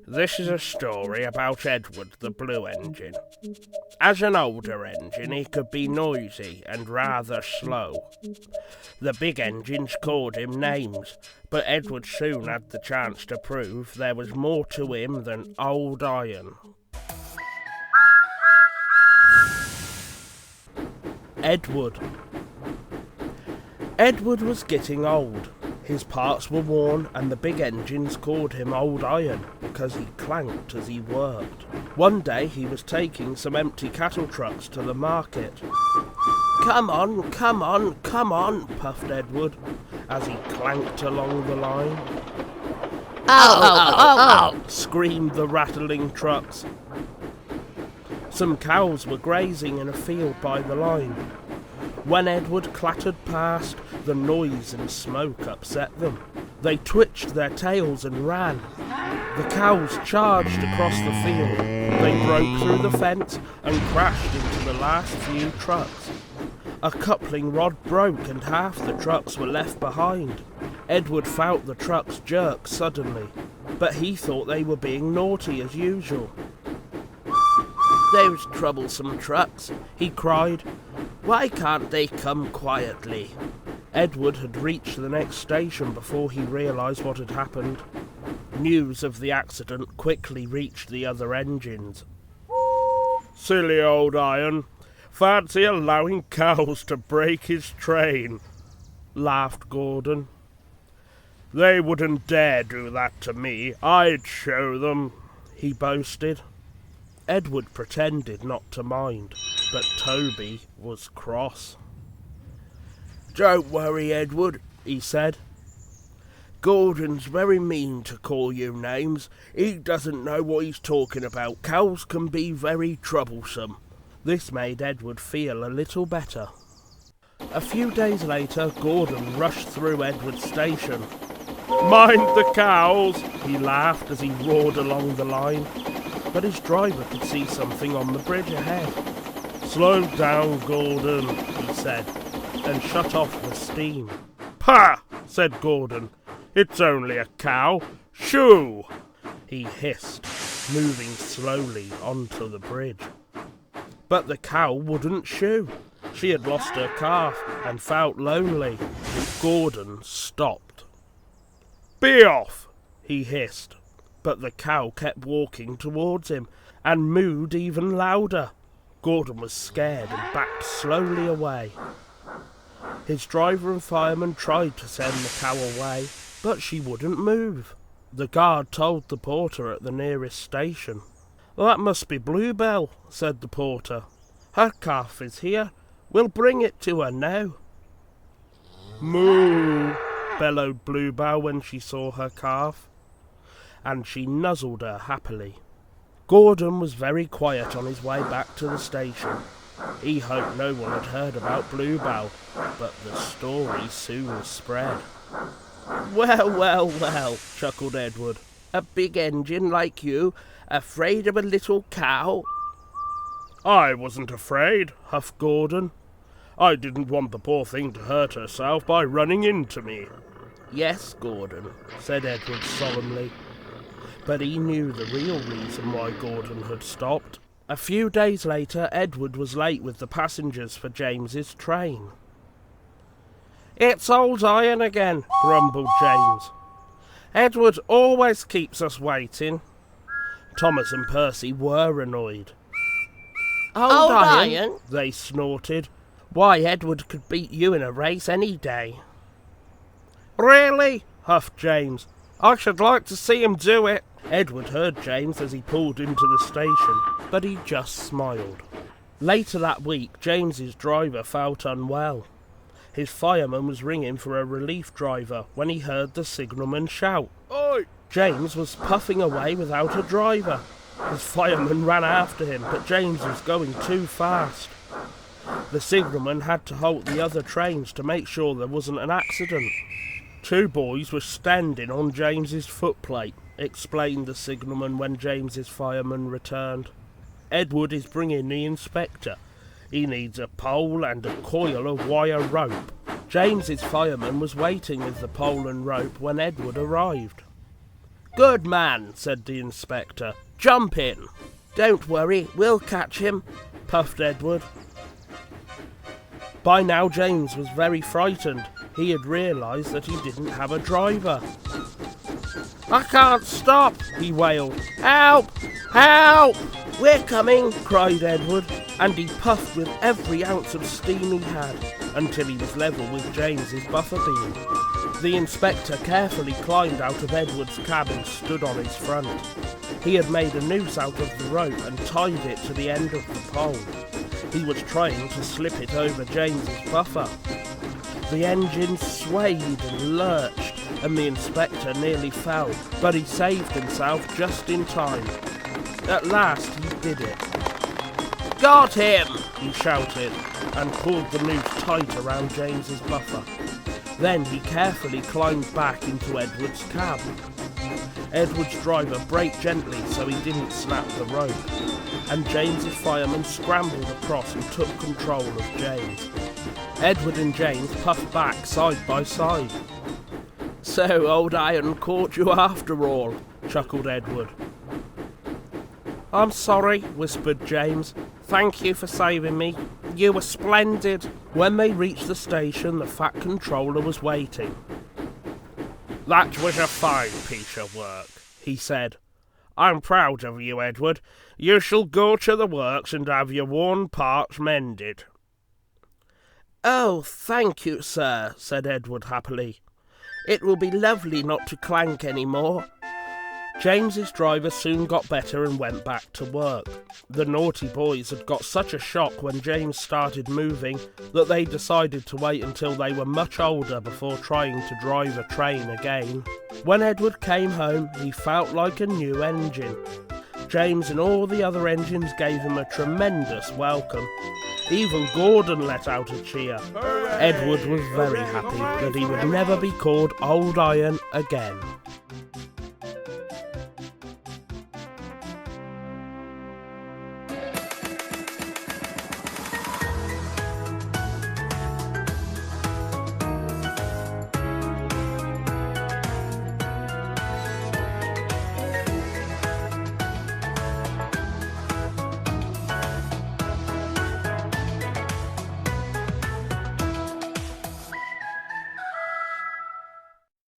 This is a story about Edward the Blue Engine. As an older engine, he could be noisy and rather slow. The big engines called him names, but Edward soon had the chance to prove there was more to him than old iron. Edward. Edward was getting old. His parts were worn, and the big engines called him Old Iron because he clanked as he worked. One day he was taking some empty cattle trucks to the market. "Come on, come on, come on," puffed Edward as he clanked along the line. Oh! Screamed the rattling trucks. Some cows were grazing in a field by the line. When Edward clattered past, the noise and smoke upset them. They twitched their tails and ran. The cows charged across the field. They broke through the fence and crashed into the last few trucks. A coupling rod broke and half the trucks were left behind. Edward felt the trucks jerk suddenly, but he thought they were being naughty as usual. "Those troublesome trucks," he cried. "Why can't they come quietly?" Edward had reached the next station before he realised what had happened. News of the accident quickly reached the other engines. "Silly old iron. Fancy allowing cows to break his train," laughed Gordon. "They wouldn't dare do that to me. I'd show them," he boasted. Edward pretended not to mind, but Toby was cross. "Don't worry, Edward," he said. "Gordon's very mean to call you names. He doesn't know what he's talking about. Cows can be very troublesome." This made Edward feel a little better. A few days later, Gordon rushed through Edward's station. "Mind the cows," he laughed as he roared along the line. But his driver could see something on the bridge ahead. "Slow down, Gordon," he said, and shut off the steam. "Pah!" said Gordon. "It's only a cow. Shoo!" he hissed, moving slowly onto the bridge. But the cow wouldn't shoo. She had lost her calf and felt lonely. Gordon stopped. "Be off!" he hissed. But the cow kept walking towards him and mooed even louder. Gordon was scared and backed slowly away. His driver and fireman tried to send the cow away, but she wouldn't move. The guard told the porter at the nearest station. "That must be Bluebell," said the porter. "Her calf is here. We'll bring it to her now." "Moo!" bellowed Bluebell when she saw her calf, and she nuzzled her happily. Gordon was very quiet on his way back to the station. He hoped no one had heard about Bluebell, but the story soon spread. Well, chuckled Edward. "A big engine like you, afraid of a little cow?" "I wasn't afraid," huffed Gordon. "I didn't want the poor thing to hurt herself by running into me." "Yes, Gordon," said Edward solemnly. But he knew the real reason why Gordon had stopped. A few days later, Edward was late with the passengers for James's train. "It's Old Iron again," grumbled James. "Edward always keeps us waiting." Thomas and Percy were annoyed. Old Iron, they snorted. "Why, Edward could beat you in a race any day." "Really?" huffed James. "I should like to see him do it." Edward heard James as he pulled into the station, but he just smiled. Later that week, James's driver felt unwell. His fireman was ringing for a relief driver when he heard the signalman shout, "Oi!" James was puffing away without a driver. His fireman ran after him, but James was going too fast. The signalman had to halt the other trains to make sure there wasn't an accident. "Two boys were standing on James's footplate," explained the signalman when James's fireman returned. "Edward is bringing the inspector. He needs a pole and a coil of wire rope." James's fireman was waiting with the pole and rope when Edward arrived. "Good man," said the inspector. "Jump in." "Don't worry, we'll catch him," puffed Edward. By now James was very frightened. He had realised that he didn't have a driver. "I can't stop," he wailed. "Help! Help!" "We're coming," cried Edward, and he puffed with every ounce of steam he had until he was level with James's buffer beam. The inspector carefully climbed out of Edward's cab and stood on his front. He had made a noose out of the rope and tied it to the end of the pole. He was trying to slip it over James's buffer. The engine swayed and lurched, and the inspector nearly fell, but he saved himself just in time. At last he did it. "Got him!" he shouted, and pulled the noose tight around James's buffer. Then he carefully climbed back into Edward's cab. Edward's driver braked gently so he didn't snap the rope, and James's fireman scrambled across and took control of James. Edward and James puffed back side by side. "So old Iron caught you after all," chuckled Edward. "I'm sorry," whispered James. "Thank you for saving me. You were splendid." When they reached the station, the Fat Controller was waiting. "That was a fine piece of work," he said. "I'm proud of you, Edward. You shall go to the works and have your worn parts mended." "Oh, thank you, sir," said Edward happily. "It will be lovely not to clank any more." James's driver soon got better and went back to work. The naughty boys had got such a shock when James started moving that they decided to wait until they were much older before trying to drive a train again. When Edward came home, he felt like a new engine. James and all the other engines gave him a tremendous welcome. Even Gordon let out a cheer. Edward was very happy that he would never be called Old Iron again.